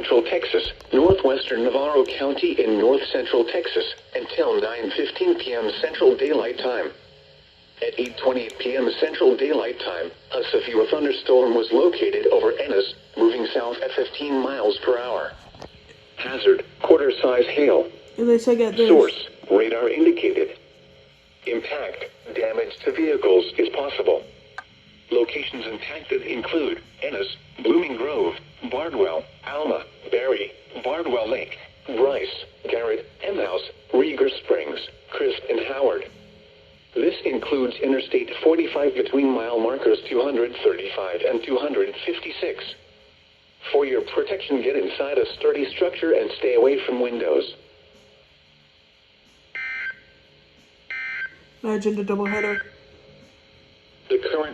central Texas, northwestern Navarro County in north central Texas, until 9:15 p.m. Central Daylight Time. At 8:20 p.m. Central Daylight Time, a severe thunderstorm was located over Ennis, moving south at 15 miles per hour. Hazard, quarter-size hail. Source, radar indicated. Impact, damage to vehicles is possible. Locations impacted include Ennis, Blooming Grove, Bardwell, Alma, Berry, Bardwell Lake, Bryce, Garrett, Emhouse, Rieger Springs, Crisp, and Howard. This includes Interstate 45 between mile markers 235 and 256. For your protection, get inside a sturdy structure and stay away from windows. Agenda doubleheader. The current